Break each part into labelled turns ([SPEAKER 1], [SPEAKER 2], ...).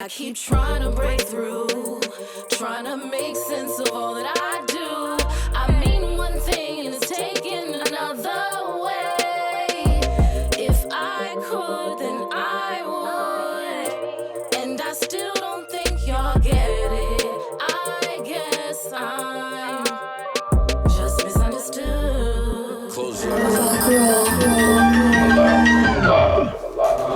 [SPEAKER 1] I keep trying to break through, trying to make sense of all that I do. I mean one thing and it's taking another way. If I could, then I would. And I still don't think y'all get it. I guess I'm just misunderstood.
[SPEAKER 2] Close your eyes.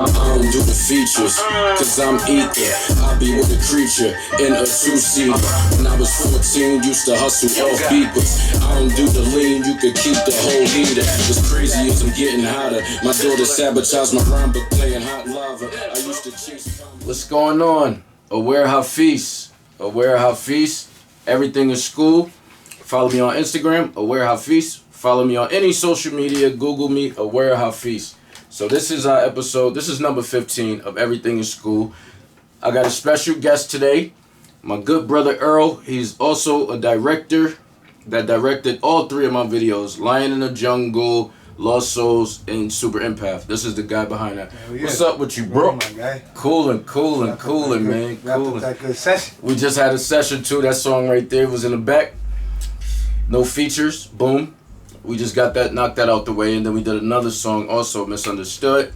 [SPEAKER 2] I don't do the features, cause I'm eating. I be with a creature in a two-seater. When I was 14, used to hustle off beepers. I don't do the lean, you could keep the whole heater. As crazy as I'm getting hotter. My daughter sabotaged my rhyme, but playing hot lava. I used to chase. What's going on? Aware Hafiz. Aware Hafiz. Everything is school. Follow me on Instagram, Aware Hafiz. Follow me on any social media. Google me, Aware Hafiz. So this is our episode. This is number 15 of Everything in School. I got a special guest today, my good brother Earl. He's also a director that directed all three of my videos, Lion in the Jungle, Lost Souls, and Super Empath. This is the guy behind that. Yeah. What's up with you, bro? Coolin', man. Coolin'.
[SPEAKER 3] That good session.
[SPEAKER 2] We just had a session too. That song right there was in the back. No features. Boom. We just got that, knocked that out the way, and then we did another song also, Misunderstood.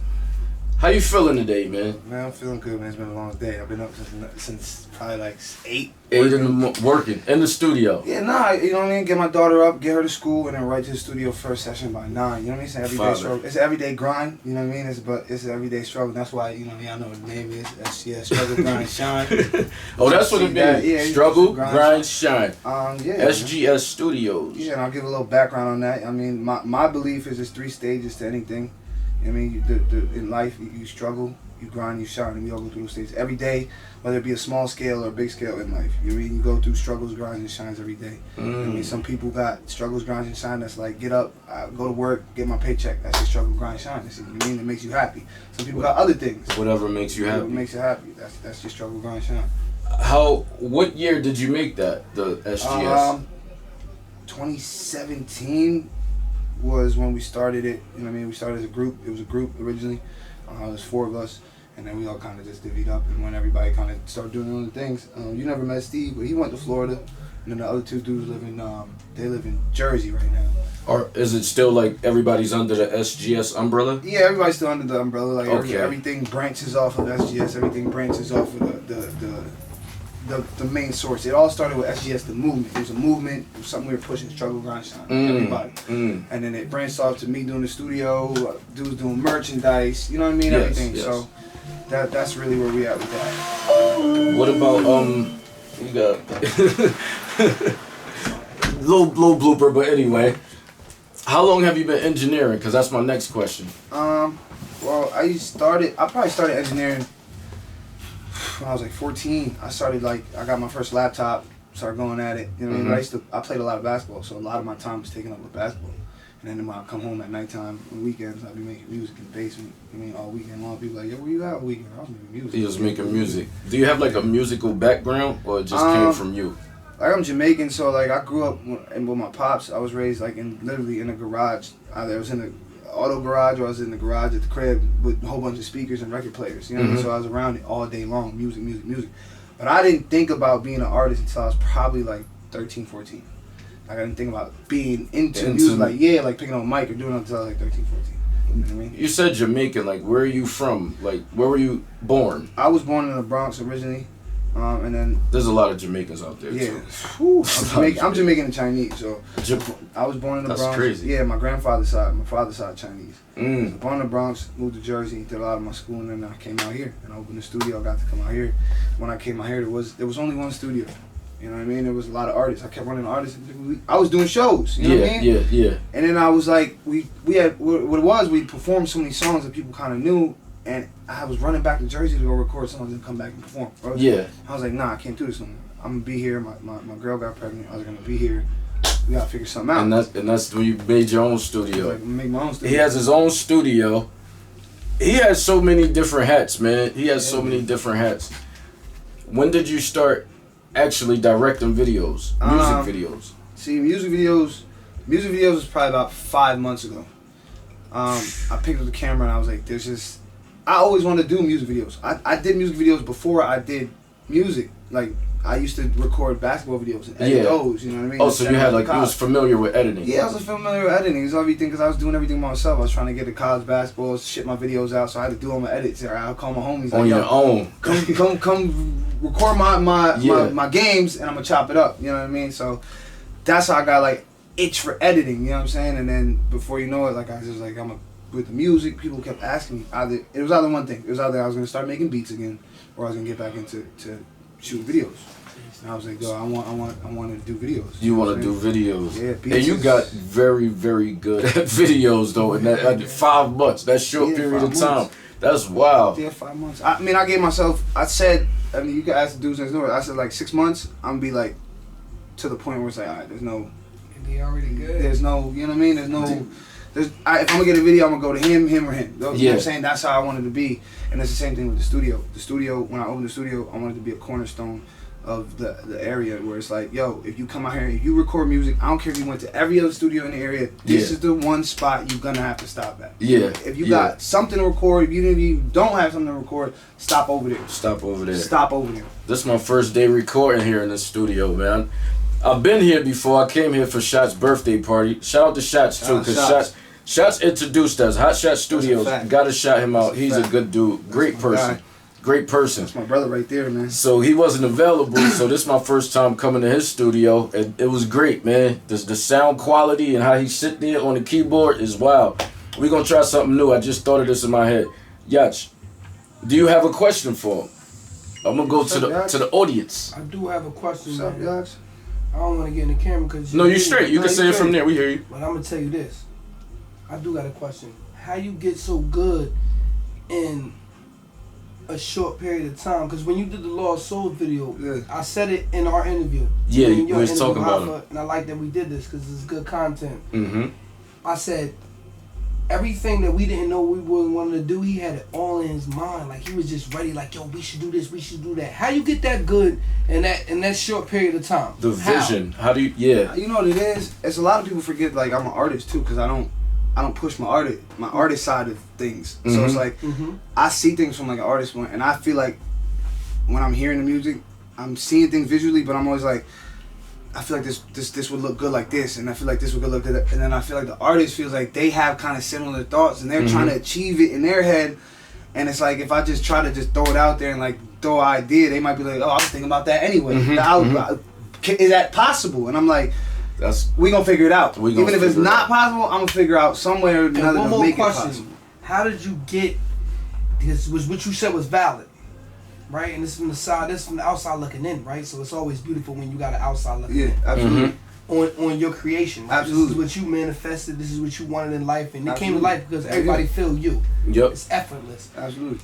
[SPEAKER 2] How you feeling today, man?
[SPEAKER 3] Man, I'm feeling good, man. It's been a long day. I've been up since probably like 8.
[SPEAKER 2] 8 working in the studio.
[SPEAKER 3] Yeah, you know what I mean? Get my daughter up, get her to school, and then right to the studio first session by 9. You know what I mean? It's an everyday struggle. It's an everyday grind. You know what I mean? It's an everyday struggle. That's why, you know what I mean? I know what the name is. SGS, Struggle, Grind, Shine.
[SPEAKER 2] Oh, that's what it means. Yeah, Struggle, Grind, Shine.
[SPEAKER 3] Yeah.
[SPEAKER 2] SGS Studios.
[SPEAKER 3] Yeah, and I'll give a little background on that. I mean, my belief is there's 3 stages to anything. I mean, in life, you struggle, you grind, you shine, and we all go through those stages every day, whether it be a small scale or a big scale in life. You know what I mean? You go through struggles, grinds, and shines every day. I mean, some people got struggles, grinds, and shine. That's like, get up, go to work, get my paycheck. That's your struggle, grind, shine. That's what I mean? It makes you happy. Some people got other things.
[SPEAKER 2] Whatever makes you happy.
[SPEAKER 3] Whatever makes you happy. That's your struggle, grind, shine.
[SPEAKER 2] What year did you make that, the SGS?
[SPEAKER 3] 2017. Was when we started it. You know what I mean? We started as a group. It was a group originally. There's 4 of us, and then we all kind of just divvied up. And when everybody kind of started doing their own things, you never met Steve, but he went to Florida, and then the other 2 dudes live in Jersey right now.
[SPEAKER 2] Or is it still like everybody's under the SGS umbrella?
[SPEAKER 3] Yeah, everybody's still under the umbrella. Like everything branches off of SGS. Everything branches off of the main source. It all started with SGS, the movement. It was a movement. It was something we were pushing, struggle, grind, shine, everybody. And then it branched off to me doing the studio, dudes doing merchandise, you know what I mean?
[SPEAKER 2] Yes,
[SPEAKER 3] everything.
[SPEAKER 2] yes.
[SPEAKER 3] So that's really where we at with that.
[SPEAKER 2] What about you got little blooper, but anyway. How long have you been engineering? Because that's my next question.
[SPEAKER 3] Well, I probably started engineering when I was like 14. I got my first laptop, started going at it. You know what I mean? I played a lot of basketball, so a lot of my time was taken up with basketball. And then when I come home at nighttime, on weekends, I'd be making music in the basement. I mean, all weekend long. People like, yo, where you at all weekend? I was making music.
[SPEAKER 2] He was making music. Do you have like a musical background, or it just came from you?
[SPEAKER 3] Like, I'm Jamaican, so like I grew up with my pops. I was raised like literally in a garage. Either I was in the auto garage or I was in the garage at the crib with a whole bunch of speakers and record players. You know what I mean? So I was around it all day long, music. But I didn't think about being an artist until I was probably like 13, 14. Like I didn't think about being into music, like picking up a mic or doing it until I was like 13, 14. You know what I mean?
[SPEAKER 2] You said Jamaican, like where are you from? Like where were you born?
[SPEAKER 3] I was born in the Bronx originally. And then
[SPEAKER 2] there's a lot of Jamaicans out there too.
[SPEAKER 3] Whew, I'm Jamaican and Chinese, so I was born in the Bronx.
[SPEAKER 2] That's crazy.
[SPEAKER 3] Yeah, my father's side Chinese. I was born in the Bronx, moved to Jersey, did a lot of my school, and then I came out here and I opened a studio. I got to come out here. When I came out here, there was only one studio. You know what I mean? There was a lot of artists. I kept running artists. I was doing shows. You know what I mean?
[SPEAKER 2] Yeah.
[SPEAKER 3] And then I was like, we had what it was. We performed so many songs that people kind of knew. And I was running back to Jersey to go record songs and come back and perform. I was like, nah, I can't do this no more. I'm going to be here. My girl got pregnant. I was going to be here. We got to figure something out.
[SPEAKER 2] And that's when you made your own studio.
[SPEAKER 3] Like, make my own studio.
[SPEAKER 2] He has his own studio. He has so many different hats, man. He has so many different hats. When did you start actually directing videos, music videos?
[SPEAKER 3] See, music videos was probably about 5 months ago. I picked up the camera and I was like, I always wanted to do music videos. I did music videos before I did music. Like, I used to record basketball videos and edit those, you know what I mean?
[SPEAKER 2] Oh, so you had, like, you was familiar with editing?
[SPEAKER 3] Yeah, I was familiar with editing. It was everything, because I was doing everything myself. I was trying to get to college basketball, ship my videos out, so I had to do all my edits. I'll call my homies.
[SPEAKER 2] On your own.
[SPEAKER 3] Come record my games, and I'm going to chop it up, you know what I mean? So that's how I got, like, itch for editing, you know what I'm saying? And then before you know it, like, I was just like, with the music, people kept asking me. It was either one thing. It was either I was going to start making beats again, or I was going to get back into shooting videos. And I was like, yo, I want to do videos.
[SPEAKER 2] You want to do videos.
[SPEAKER 3] Yeah, beats.
[SPEAKER 2] And you got very, very good at videos, though, in that 5 months, that short period of time. Months. That's wild.
[SPEAKER 3] Yeah, 5 months. I mean, I gave myself, you can ask the dudes next door, I said, like, 6 months, I'm going to be, like, to the point where it's like, all right, there's no...
[SPEAKER 4] They already good.
[SPEAKER 3] There's no, you know what I mean? There's no... if I'm going to get a video, I'm going to go to him or him. You know what I'm saying? That's how I wanted to be. And it's the same thing with the studio. The studio, when I opened the studio, I wanted to be a cornerstone of the area where it's like, yo, if you come out here, if you record music, I don't care if you went to every other studio in the area, this is the one spot you're gonna have to stop at.
[SPEAKER 2] Yeah.
[SPEAKER 3] If you got something to record, if you don't have something to record, stop over there.
[SPEAKER 2] Stop over there.
[SPEAKER 3] Stop over there.
[SPEAKER 2] This is my first day recording here in the studio, man. I've been here before. I came here for Shot's birthday party. Shout out to Shots too, because Shots introduced us. Hot Shot Studios. Gotta shout him out. He's a good dude. Great person. Great person.
[SPEAKER 3] That's my brother right there, man. So
[SPEAKER 2] he wasn't available, so this is my first time coming to his studio, and it was great, man. The sound quality and how he sit there on the keyboard is wild. We're gonna try something new. I just thought of this in my head. Yach, do you have a question for him? I'm gonna go to the audience.
[SPEAKER 4] I do have a question.
[SPEAKER 3] What's up, Yach?
[SPEAKER 4] I don't want to get in the camera because
[SPEAKER 2] no, you straight. You can say it from there. We hear you.
[SPEAKER 4] But I'm gonna tell you this. I do got a question. How you get so good in a short period of time? Because when you did the Lost Soul video, I said it in our interview.
[SPEAKER 2] Yeah, we was talking about it.
[SPEAKER 4] And I like that we did this because it's good content.
[SPEAKER 2] Mm-hmm.
[SPEAKER 4] I said everything that we didn't know we wanted to do, he had it all in his mind. Like he was just ready. Like, yo, we should do this. We should do that. How you get that good in that short period of time?
[SPEAKER 2] The vision. How do you? Yeah.
[SPEAKER 3] You know what it is? It's a lot of people forget. Like I'm an artist too, because I don't push my artist side of things. So it's like I see things from like an artist point, and I feel like when I'm hearing the music, I'm seeing things visually, but I'm always like, I feel like this would look good like this, and I feel like this would look good, and then I feel like the artist feels like they have kind of similar thoughts, and they're trying to achieve it in their head, and it's like if I just try to just throw it out there and like throw an idea, they might be like, oh, I was thinking about that anyway. Is that possible? And I'm like, we gonna figure it out. Even if it's not possible, I'm gonna figure out somewhere or another to make it possible.
[SPEAKER 4] How did you get? Because what you said was valid, right? And this is from the side, this is from the outside looking in, right? So it's always beautiful when you got an outside looking in.
[SPEAKER 3] Yeah, absolutely.
[SPEAKER 4] On your creation, right?
[SPEAKER 3] Absolutely.
[SPEAKER 4] This is what you manifested. This is what you wanted in life, and it came to life because everybody feel you.
[SPEAKER 2] Yep.
[SPEAKER 4] It's effortless.
[SPEAKER 3] Absolutely.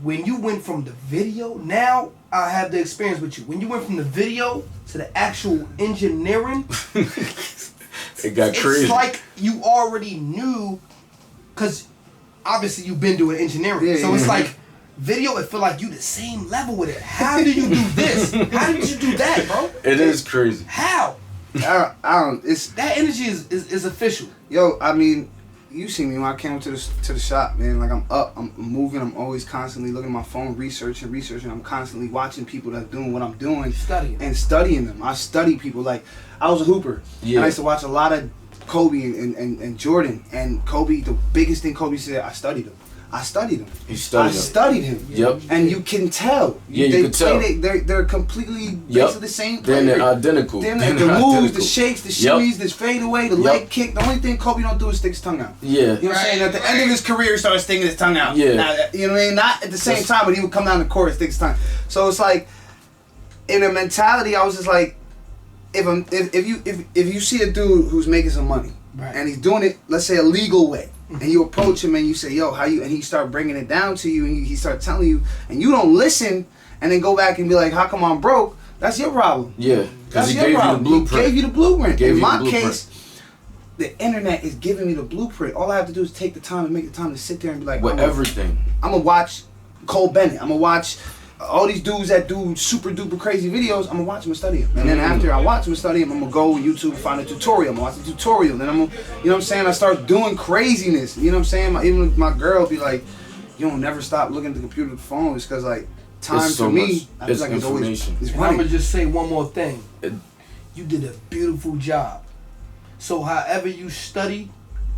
[SPEAKER 4] When you went from the video, now I have the experience with you. When you went from the video to the actual engineering,
[SPEAKER 2] it got crazy.
[SPEAKER 4] It's like you already knew, because obviously you've been doing engineering. It's like video, it feel like you the same level with it. How do you do this? How did you do that, bro?
[SPEAKER 2] It is crazy.
[SPEAKER 4] How?
[SPEAKER 3] I don't. It's
[SPEAKER 4] that energy is official.
[SPEAKER 3] Yo, I mean, you see me when I came to the shop, man. Like I'm up, I'm moving, I'm always constantly looking at my phone, researching. I'm constantly watching people that's doing what I'm doing, studying them. I study people. Like I was a hooper, and I used to watch a lot of Kobe and Jordan. And Kobe, the biggest thing Kobe said, I studied him.
[SPEAKER 2] He studied him.
[SPEAKER 3] Yep. And you can tell.
[SPEAKER 2] Yeah, you can tell.
[SPEAKER 3] They're completely basically the same player.
[SPEAKER 2] They're identical.
[SPEAKER 3] The moves, the shakes, the shimmies, the fadeaway, the leg kick. The only thing Kobe don't do is stick his tongue out.
[SPEAKER 2] Yeah.
[SPEAKER 3] You know what I'm saying? At the end of his career, he started sticking his tongue out.
[SPEAKER 2] Yeah.
[SPEAKER 3] Now, you know what I mean? Not at the same time, but he would come down the court and stick his tongue. So it's like, in a mentality, I was just like, if you see a dude who's making some money, and he's doing it, let's say a legal way, and you approach him and you say, yo, how you, and he start bringing it down to you, and he start telling you, and you don't listen, and then go back and be like, how come I'm broke? That's your problem.
[SPEAKER 2] Yeah,
[SPEAKER 3] because
[SPEAKER 2] he gave you the blueprint.
[SPEAKER 3] He gave you the blueprint. In my case, the internet is giving me the blueprint. All I have to do is take the time and make the time to sit there and be like,
[SPEAKER 2] with everything.
[SPEAKER 3] I'm gonna watch Cole Bennett. I'm gonna watch all these dudes that do super duper crazy videos. I'm gonna watch them and study them. And then after I watch them and study them, I'm gonna go on YouTube and find a tutorial. I'm gonna watch the tutorial. Then I'm gonna, you know what I'm saying? I start doing craziness. You know what I'm saying? Even my girl be like, you don't never stop looking at the computer, the phone. It's because like time
[SPEAKER 2] It's so
[SPEAKER 3] for me,
[SPEAKER 2] much.
[SPEAKER 3] I feel
[SPEAKER 2] It's
[SPEAKER 3] like it's always
[SPEAKER 2] information.
[SPEAKER 3] it's
[SPEAKER 4] And I'm
[SPEAKER 3] running.
[SPEAKER 4] gonna just say one more thing. You did a beautiful job. So however you studied,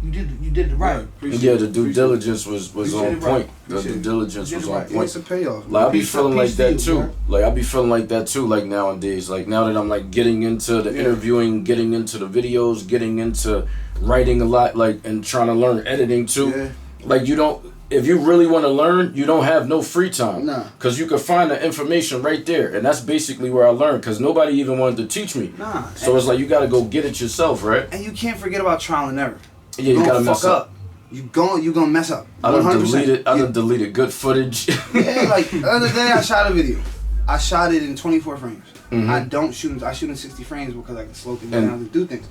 [SPEAKER 4] you did it right.
[SPEAKER 2] Yeah, the due diligence was
[SPEAKER 3] You did
[SPEAKER 2] on
[SPEAKER 3] it right.
[SPEAKER 2] point. The
[SPEAKER 3] Appreciate
[SPEAKER 2] due
[SPEAKER 3] it.
[SPEAKER 2] diligence
[SPEAKER 4] You
[SPEAKER 2] was
[SPEAKER 4] did it
[SPEAKER 2] on
[SPEAKER 4] right.
[SPEAKER 3] Yeah,
[SPEAKER 2] point.
[SPEAKER 3] it's a payoff.
[SPEAKER 2] Like I be
[SPEAKER 4] Peace
[SPEAKER 2] feeling
[SPEAKER 4] up,
[SPEAKER 2] like
[SPEAKER 4] peace
[SPEAKER 2] that
[SPEAKER 4] to you,
[SPEAKER 2] too.
[SPEAKER 4] man.
[SPEAKER 2] Like I be feeling like that too. Like nowadays, like now that I'm like getting into the
[SPEAKER 3] Yeah.
[SPEAKER 2] interviewing, getting into the videos, getting into writing a lot, like and trying to learn editing too.
[SPEAKER 3] Yeah.
[SPEAKER 2] Like you don't. If you really want to learn, you don't have no free time.
[SPEAKER 3] Nah.
[SPEAKER 2] Cause you can find the information right there, and that's basically where I learned. Cause nobody even wanted to teach me.
[SPEAKER 3] Nah.
[SPEAKER 2] So it's like you gotta go get it yourself, right?
[SPEAKER 3] And you can't forget about trial and error.
[SPEAKER 2] Yeah, you
[SPEAKER 3] You're
[SPEAKER 2] gotta
[SPEAKER 3] gonna
[SPEAKER 2] mess
[SPEAKER 3] fuck
[SPEAKER 2] up.
[SPEAKER 3] up. You gonna mess up.
[SPEAKER 2] I done
[SPEAKER 3] 100%.
[SPEAKER 2] deleted. I done deleted good footage.
[SPEAKER 3] Yeah, like the other day I shot a video. I shot it in 24 frames.
[SPEAKER 2] Mhm.
[SPEAKER 3] I don't shoot. I shoot in 60 frames because I can slow things
[SPEAKER 2] And-
[SPEAKER 3] down to do things.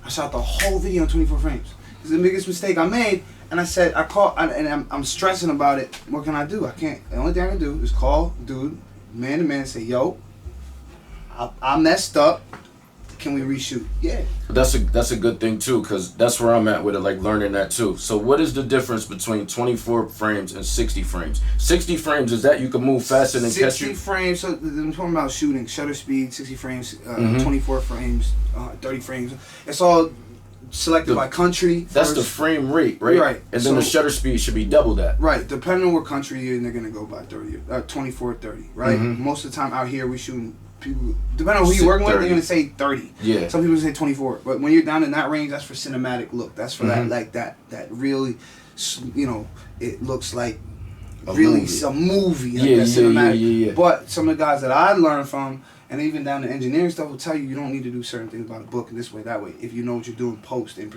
[SPEAKER 3] I shot the whole video in 24 frames. It's the biggest mistake I made. And I said, I'm stressing about it. What can I do? I can't. The only thing I can do is call dude, man to man, and say, yo, I messed up. Can we reshoot? Yeah.
[SPEAKER 2] That's a good thing too, cause that's where I'm at with it, like learning that too. So what is the difference between 24 frames and 60 frames? 60 frames is that you can move faster than catch
[SPEAKER 3] 60
[SPEAKER 2] you.
[SPEAKER 3] frames. So I'm talking about shooting, shutter speed, 60 frames,
[SPEAKER 2] Mhm.
[SPEAKER 3] 24 frames, 30 frames. It's all selected by country.
[SPEAKER 2] That's
[SPEAKER 3] first.
[SPEAKER 2] the frame rate, right?
[SPEAKER 3] Right.
[SPEAKER 2] And then the
[SPEAKER 3] So-
[SPEAKER 2] shutter speed should be double that.
[SPEAKER 3] Right, depending on what country you're in, they're gonna go by 24, 30, right?
[SPEAKER 2] Mhm.
[SPEAKER 3] Most of the time out here, we shooting people, depending on who you're working with,
[SPEAKER 2] 30.
[SPEAKER 3] they're gonna say 30.
[SPEAKER 2] Yeah.
[SPEAKER 3] Some people say 24, but when you're down in that range, that's for cinematic look. That's for
[SPEAKER 2] Mhm.
[SPEAKER 3] that really, it looks like
[SPEAKER 2] A
[SPEAKER 3] really
[SPEAKER 2] movie.
[SPEAKER 3] a movie. Like
[SPEAKER 2] Yeah,
[SPEAKER 3] that
[SPEAKER 2] yeah,
[SPEAKER 3] cinematic.
[SPEAKER 2] yeah.
[SPEAKER 3] But some of the guys that I learned from, and even down to engineering stuff, will tell you don't need to do certain things about a book in this way, that way. If you know what you're doing post in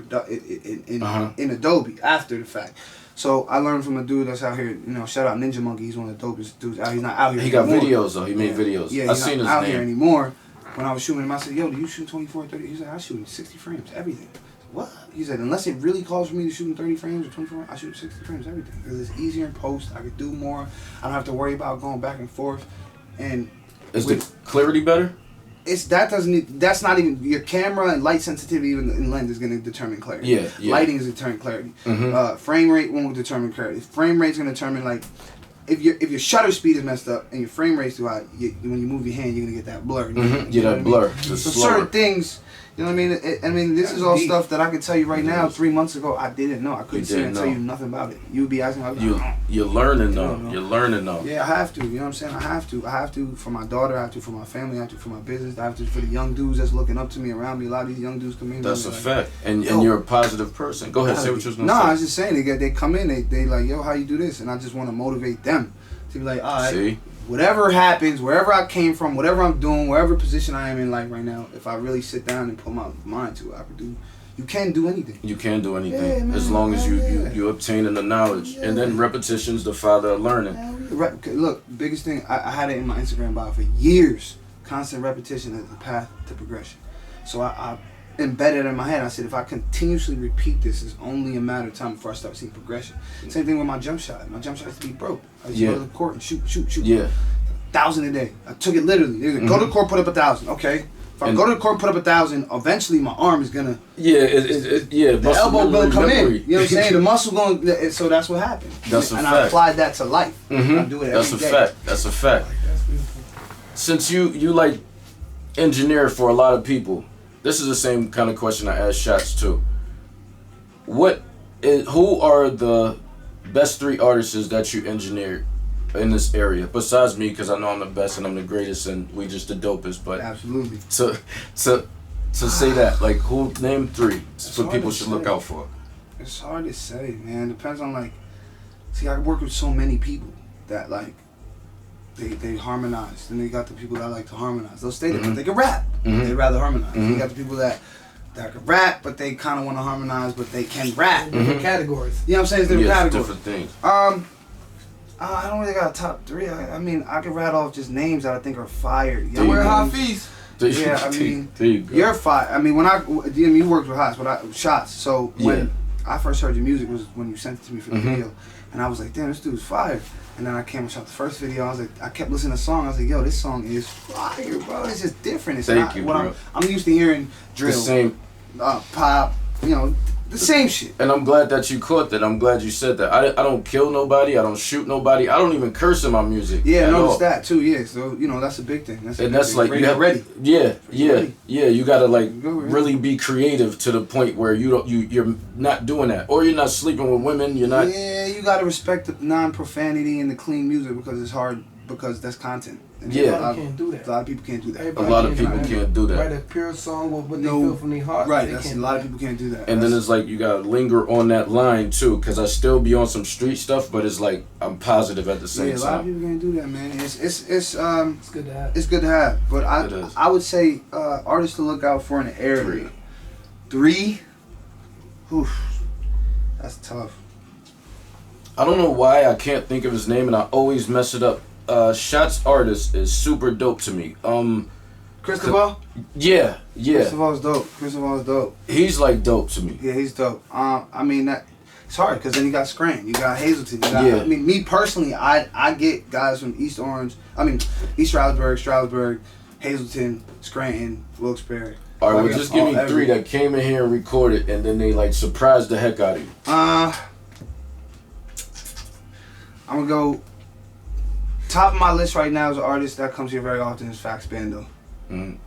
[SPEAKER 3] in Adobe after the fact. So I learned from a dude that's out here. Shout out Ninja Monkey. He's one of the dopest dudes out. He's not out here.
[SPEAKER 2] He got
[SPEAKER 3] anymore.
[SPEAKER 2] videos though. He made videos.
[SPEAKER 3] Yeah,
[SPEAKER 2] I
[SPEAKER 3] he's
[SPEAKER 2] seen
[SPEAKER 3] not
[SPEAKER 2] his
[SPEAKER 3] out here
[SPEAKER 2] name.
[SPEAKER 3] anymore. When I was shooting him, I said, "Yo, do you shoot 24, 30?" He said, "I shoot in 60 frames, everything." I said, "What?" He said, "Unless it really calls for me to shoot in 30 frames or 24, I shoot in 60 frames, everything, because it's easier in post. I could do more. I don't have to worry about going back and forth." And
[SPEAKER 2] Is the clarity better?
[SPEAKER 3] that's not even your camera and light sensitivity even in lens is going to determine clarity.
[SPEAKER 2] Yeah, yeah.
[SPEAKER 3] Lighting is determine clarity.
[SPEAKER 2] Mhm.
[SPEAKER 3] Frame rate won't determine clarity. Frame rate's going to determine like if your shutter speed is messed up and your frame rate's too high, when you move your hand, you're gonna get that blur.
[SPEAKER 2] Mhm.
[SPEAKER 3] You
[SPEAKER 2] Yeah,
[SPEAKER 3] know
[SPEAKER 2] that
[SPEAKER 3] what I mean?
[SPEAKER 2] blur. The
[SPEAKER 3] So
[SPEAKER 2] slower.
[SPEAKER 3] certain things, you know what I mean? I mean, this
[SPEAKER 4] That's
[SPEAKER 3] is all
[SPEAKER 4] deep.
[SPEAKER 3] stuff that I can tell you right now. 3 months ago, I didn't know. I couldn't
[SPEAKER 2] You
[SPEAKER 3] sit and
[SPEAKER 2] didn't
[SPEAKER 3] tell
[SPEAKER 2] know.
[SPEAKER 3] you nothing about it. You would be asking, I'd be
[SPEAKER 2] You
[SPEAKER 3] like,
[SPEAKER 2] you're learning though.
[SPEAKER 3] know.
[SPEAKER 2] You're learning though.
[SPEAKER 3] yeah, I have to. You know what I'm saying? I have to. I have to for my daughter. I have to for my family. I have to for my business. I have to for the young dudes that's looking up to me around me. A lot of these young dudes come in.
[SPEAKER 2] That's a
[SPEAKER 3] like,
[SPEAKER 2] fact. And
[SPEAKER 3] Yo.
[SPEAKER 2] you're a positive person. Go ahead, say what you was gonna
[SPEAKER 3] No, I
[SPEAKER 2] say.
[SPEAKER 3] was just saying they come in. They like, yo, how you do this? And I just want to motivate them to be like, all right.
[SPEAKER 2] See?
[SPEAKER 3] Whatever happens, wherever I came from, whatever I'm doing, wherever position I am in life right now, if I really sit down and put my mind to it, I could do. You can do anything.
[SPEAKER 2] You can do anything
[SPEAKER 3] Yeah, man,
[SPEAKER 2] as long as you
[SPEAKER 3] yeah.
[SPEAKER 2] you obtaining the knowledge, and then repetition's the father of learning.
[SPEAKER 3] Look, biggest thing I had it in my Instagram bio for years. Constant repetition is the path to progression. So I embedded it in my head. I said, if I continuously repeat this, it's only a matter of time before I start seeing progression. Same thing with my jump shot. My jump shot used to be broke. I used to go to the court and shoot.
[SPEAKER 2] Yeah.
[SPEAKER 3] 1,000 a day. I took it literally. They said, go to the court, put up 1,000. Okay. If I go to the court, put up 1,000, eventually my arm is gonna.
[SPEAKER 2] Yeah, yeah.
[SPEAKER 3] The elbow gonna come in.
[SPEAKER 2] memory.
[SPEAKER 3] You know what I'm saying? The muscle going. So that's what happened.
[SPEAKER 2] That's a
[SPEAKER 3] and
[SPEAKER 2] fact.
[SPEAKER 3] I applied that to life. I do it every
[SPEAKER 2] That's a
[SPEAKER 3] day.
[SPEAKER 2] fact. That's a fact. Since you like engineer for a lot of people, this is the same kind of question I ask Shots too. Who are the best 3 artists that you engineered in this area besides me? Because I know I'm the best and I'm the greatest and we just the dopest. But
[SPEAKER 3] Absolutely.
[SPEAKER 2] to say that, like, who name 3 for
[SPEAKER 3] hard
[SPEAKER 2] people
[SPEAKER 3] to
[SPEAKER 2] should
[SPEAKER 3] say.
[SPEAKER 2] look out for?
[SPEAKER 3] It's hard to say, man. Depends on like. See, I work with so many people that like. They harmonize. Then they got the people that like to harmonize. They'll stay there, but they can rap. They'd rather harmonize. You got the people that can rap, but they kind of want to harmonize, but they can rap.
[SPEAKER 4] Different categories.
[SPEAKER 3] You know what I'm saying? It's different
[SPEAKER 2] Yes,
[SPEAKER 3] categories.
[SPEAKER 2] different things.
[SPEAKER 3] I don't really got a top 3. I mean, I could rattle off just names that I think are fire.
[SPEAKER 2] There you
[SPEAKER 4] Where
[SPEAKER 2] go.
[SPEAKER 4] Hafiz?
[SPEAKER 3] Yeah, I mean,
[SPEAKER 2] there you go.
[SPEAKER 3] you're fire. I mean, you worked with Shots. So when I first heard your music was when you sent it to me for the video, and I was like, damn, this dude's fire. And then I came and shot the first video. I was like, I kept listening to the song. I was like, yo, this song is fire, bro. It's just different. It's
[SPEAKER 2] Thank
[SPEAKER 3] not
[SPEAKER 2] you,
[SPEAKER 3] what
[SPEAKER 2] bro.
[SPEAKER 3] I'm used to hearing drill,
[SPEAKER 2] The same.
[SPEAKER 3] pop, the same shit.
[SPEAKER 2] And I'm glad that you caught that. I'm glad you said that. I don't kill nobody. I don't shoot nobody. I don't even curse in my music.
[SPEAKER 3] Yeah,
[SPEAKER 2] I
[SPEAKER 3] noticed that too. Yeah, so that's a big thing.
[SPEAKER 2] That's like you have
[SPEAKER 3] ready.
[SPEAKER 2] Yeah. You gotta like
[SPEAKER 3] ready.
[SPEAKER 2] really be creative to the point where you're not doing that, or you're not sleeping with women. You're not.
[SPEAKER 3] Yeah, you gotta respect the non-profanity and the clean music because it's hard because that's content. And
[SPEAKER 2] Yeah.
[SPEAKER 3] a lot,
[SPEAKER 4] Can't do that.
[SPEAKER 3] A lot of people can't do that.
[SPEAKER 4] Everybody
[SPEAKER 2] A lot of
[SPEAKER 4] can't
[SPEAKER 2] people
[SPEAKER 4] write
[SPEAKER 2] can't do that.
[SPEAKER 4] Write a pure song with what they feel from their heart.
[SPEAKER 3] Right,
[SPEAKER 4] They
[SPEAKER 3] that's a
[SPEAKER 4] can't
[SPEAKER 3] lot
[SPEAKER 4] do
[SPEAKER 3] of people can't do that.
[SPEAKER 2] And then it's like you gotta linger on that line too, because I still be on some street stuff, but it's like I'm positive at the same
[SPEAKER 3] a lot of
[SPEAKER 2] time.
[SPEAKER 3] people can't do that, man. It's
[SPEAKER 4] It's good to have.
[SPEAKER 3] It's good to have, but
[SPEAKER 2] It is.
[SPEAKER 3] I would say artists to look out for in the area. 3. Oof, that's tough.
[SPEAKER 2] I don't know why I can't think of his name, and I always mess it up. Shots artist is super dope to me.
[SPEAKER 3] Cristobal?
[SPEAKER 2] Yeah.
[SPEAKER 3] Cristobal's dope.
[SPEAKER 2] He's like dope to me.
[SPEAKER 3] Yeah, he's dope. I mean that it's hard because then you got Scranton, you got Hazleton, you got.
[SPEAKER 2] Yeah.
[SPEAKER 3] I mean, me personally, I get guys from East Stroudsburg, Hazleton, Scranton, Wilkes-Barre.
[SPEAKER 2] All right, well, just give me 3 that came in here and recorded, and then they like surprised the heck out of you.
[SPEAKER 3] I'm gonna go. Top of my list right now is an artist that comes here very often is Fax Bando.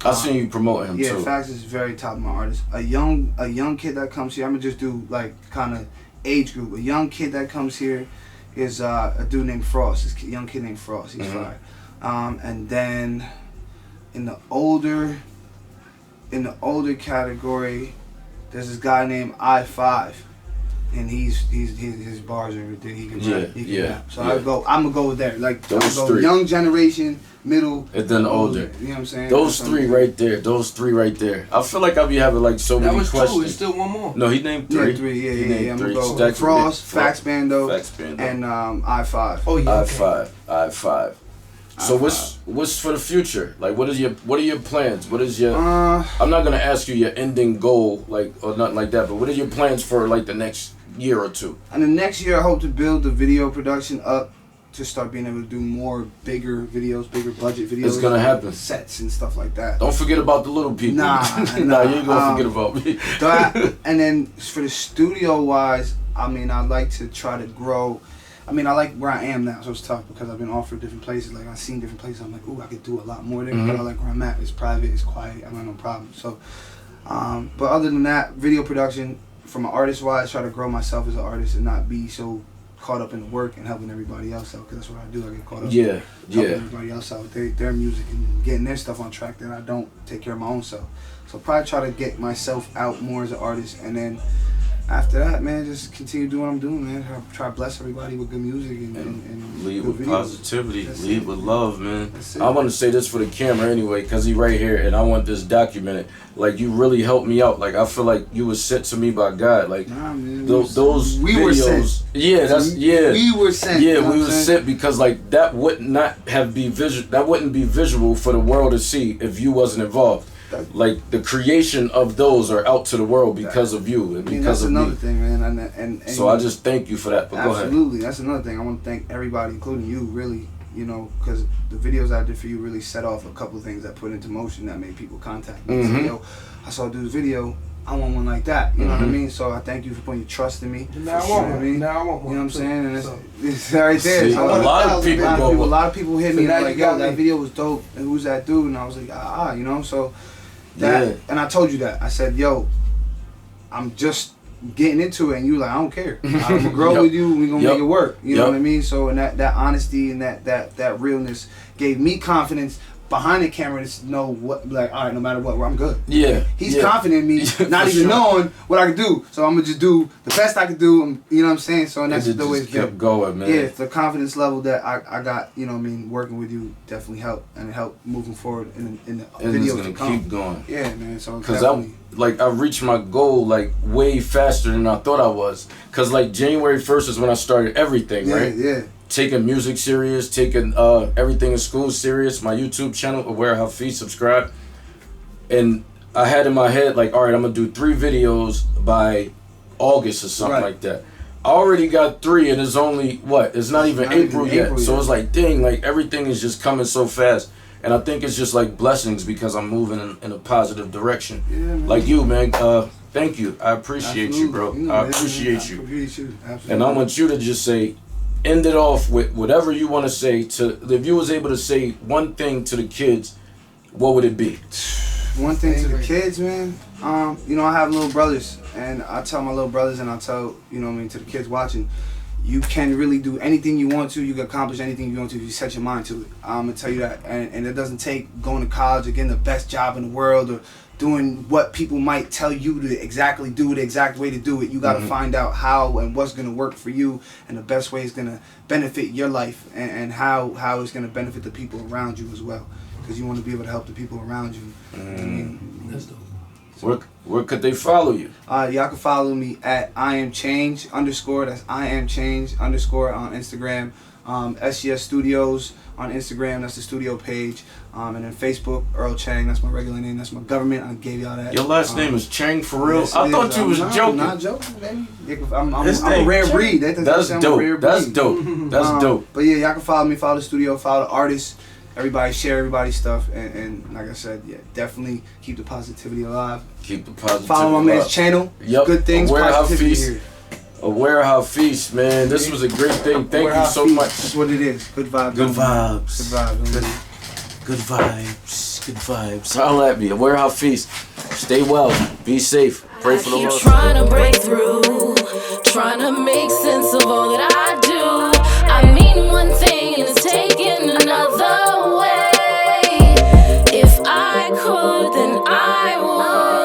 [SPEAKER 2] I've seen you promoting him
[SPEAKER 3] Yeah,
[SPEAKER 2] too.
[SPEAKER 3] Fax is very top of my artist. A young kid that comes here. I'm gonna just do like kind of age group. A young kid that comes here is a dude named Frost. This young kid named Frost. He's fire. And then in the older category, there's this guy named I5. And his bars are ridiculous. He can rap. He can rap. So I'm gonna go with there. Like
[SPEAKER 2] Those
[SPEAKER 3] go
[SPEAKER 2] 3.
[SPEAKER 3] Young generation, middle,
[SPEAKER 2] And then older.
[SPEAKER 3] You know what I'm saying?
[SPEAKER 2] Those 3 right there. I feel like I'll be having like so
[SPEAKER 4] That
[SPEAKER 2] many
[SPEAKER 4] was
[SPEAKER 2] questions.
[SPEAKER 4] 2. It's still one more.
[SPEAKER 2] No, he named 3.
[SPEAKER 3] Yeah, 3.
[SPEAKER 2] He
[SPEAKER 3] Yeah.
[SPEAKER 2] named
[SPEAKER 3] I'm
[SPEAKER 2] 3.
[SPEAKER 3] gonna go
[SPEAKER 2] Stack
[SPEAKER 3] Frost,
[SPEAKER 2] it.
[SPEAKER 3] Fax Bando,
[SPEAKER 2] Fax Bando.
[SPEAKER 3] and I5.
[SPEAKER 4] Oh yeah. Okay.
[SPEAKER 2] I5. So what's for the future? Like what are your plans? What is your I'm not gonna ask you your ending goal or nothing like that, but what are your plans for like the next year or 2?
[SPEAKER 3] And the next year I hope to build the video production up to start being able to do more bigger videos, bigger budget videos.
[SPEAKER 2] It's gonna happen.
[SPEAKER 3] Sets and stuff like that.
[SPEAKER 2] Don't forget about the little people.
[SPEAKER 3] Nah,
[SPEAKER 2] you ain't gonna forget about me.
[SPEAKER 3] And then for the studio wise, I mean, I like to try to grow. I mean, I like where I am now, so it's tough because I've been offered different places. Like I've seen different places. I'm like, ooh, I could do a lot more there. But I like where I'm at. It's private. It's quiet. I don't have no problem. So, but other than that, video production from an artist wise, try to grow myself as an artist and not be so caught up in the work and helping everybody else out. Because that's what I do. I get caught up. Helping everybody else out with their music and getting their stuff on track. That I don't take care of my own self. So probably try to get myself out more as an artist, and then after that, man, just continue doing what I'm doing, man. Try to bless everybody with good music and
[SPEAKER 2] lead
[SPEAKER 3] good
[SPEAKER 2] with
[SPEAKER 3] videos.
[SPEAKER 2] positivity.
[SPEAKER 3] That's
[SPEAKER 2] lead
[SPEAKER 3] it.
[SPEAKER 2] with love, man.
[SPEAKER 3] That's it.
[SPEAKER 2] I want to say this for the camera anyway, because he right here, and I want this documented. Like, you really helped me out. Like, I feel like you was sent to me by God. Like,
[SPEAKER 3] Nah, man,
[SPEAKER 2] those
[SPEAKER 3] we
[SPEAKER 2] videos.
[SPEAKER 3] were sent.
[SPEAKER 2] Yeah, that's, yeah.
[SPEAKER 3] We were sent.
[SPEAKER 2] Yeah,
[SPEAKER 3] you know
[SPEAKER 2] we
[SPEAKER 3] what
[SPEAKER 2] was
[SPEAKER 3] I'm
[SPEAKER 2] sent because, like, that would not have be visual. That wouldn't be visual for the world to see if you wasn't involved. Like, the creation of those are out to the world because of you and because of me.
[SPEAKER 3] That's another thing, man. And
[SPEAKER 2] so I just thank you for that. But
[SPEAKER 3] absolutely, that's another thing. I want to thank everybody, including you, really. You know, because the videos I did for you really set off a couple of things I put into motion that made people contact me. Say, yo, I saw a dude's video. I want one like that. You know what I mean? So I thank you for putting your trust in me.
[SPEAKER 4] Now I want one. Now I want one.
[SPEAKER 3] You know what I'm saying? And
[SPEAKER 4] So-
[SPEAKER 3] it's right there.
[SPEAKER 2] See,
[SPEAKER 3] So
[SPEAKER 2] a lot of people
[SPEAKER 3] a lot of people hit me
[SPEAKER 4] So now
[SPEAKER 3] like,
[SPEAKER 4] you got
[SPEAKER 3] yo, that
[SPEAKER 4] me.
[SPEAKER 3] video was dope. And who's that dude? And I was like, you know. So that, and I told you that. I said, yo, I'm just getting into it, and you like, I don't care. I'm gonna grow with you. We gonna make it work. You know what I mean? So and that honesty and that realness gave me confidence behind the camera to know what, like, all right, no matter what, I'm good.
[SPEAKER 2] Yeah.
[SPEAKER 3] He's confident in me, not even knowing what I could do. So I'm gonna just do the best I could do. You know what I'm saying? So and that's the way it's
[SPEAKER 2] kept going, man.
[SPEAKER 3] Yeah, the confidence level that I got, you know what I mean, working with you definitely helped, and it helped moving forward in the
[SPEAKER 2] And
[SPEAKER 3] videos
[SPEAKER 2] it's
[SPEAKER 3] to
[SPEAKER 2] gonna
[SPEAKER 3] come.
[SPEAKER 2] keep going.
[SPEAKER 3] Yeah, man. So
[SPEAKER 2] Cause
[SPEAKER 3] definitely.
[SPEAKER 2] I reached my goal like way faster than I thought I was. Cause like January 1st is when I started everything, right?
[SPEAKER 3] Yeah.
[SPEAKER 2] Taking music serious, taking everything in school serious, my YouTube channel, Aware Hafiz, subscribe. And I had in my head like, all right, I'm gonna do 3 videos by August or something like that. I already got 3 and it's only, it's not even April yet. So it's like, dang, like everything is just coming so fast. And I think it's just like blessings because I'm moving in a positive direction.
[SPEAKER 3] Yeah, man.
[SPEAKER 2] Like you, man, Thank you. I appreciate you, bro. I appreciate you.
[SPEAKER 3] Absolutely.
[SPEAKER 2] And I want you to just say, end it off with whatever you want to say. If you was able to say one thing to the kids, what would it be?
[SPEAKER 3] One thing to the kids, man. You know, I have little brothers, and I tell my little brothers, and I tell, you know what I mean, to the kids watching, you can really do anything you want to. You can accomplish anything you want to if you set your mind to it. I'm gonna tell you that, and it doesn't take going to college or getting the best job in the world or doing what people might tell you to exactly do the exact way to do it. You got to find out how and what's gonna work for you, and the best way is gonna benefit your life, and how it's gonna benefit the people around you as well. Because you want to be able to help the people around you.
[SPEAKER 4] That's dope.
[SPEAKER 2] Where could they follow you?
[SPEAKER 3] Y'all can follow me at I am change _ that's I am change _ on Instagram. SGS Studios on Instagram, that's the studio page. And then Facebook, Earl Chang, that's my regular name, that's my government. I gave y'all that.
[SPEAKER 2] Your last name is Chang for real?
[SPEAKER 3] Yes,
[SPEAKER 2] I thought you was joking.
[SPEAKER 3] I'm not joking, baby. I'm a rare breed.
[SPEAKER 2] That's dope. That's dope. That's dope.
[SPEAKER 3] But yeah, y'all can follow me, follow the studio, follow the artists. Everybody share everybody's stuff, and like I said, yeah, definitely keep the positivity alive.
[SPEAKER 2] Keep the positivity
[SPEAKER 3] Follow my man's channel.
[SPEAKER 2] Yep.
[SPEAKER 3] Good things, positivity here.
[SPEAKER 2] Aware how feast, man. This was a great thing. Thank you so much.
[SPEAKER 3] That's what it is. Good vibes.
[SPEAKER 2] Good vibes.
[SPEAKER 3] Good vibes.
[SPEAKER 2] Good vibes. Good vibes. Holla at me. Aware how feast. Stay well. Be safe. Pray for the Lord.
[SPEAKER 1] Trying to break through, trying to make sense of all that I do. I mean one thing and it's taking another way. If I could, then I would.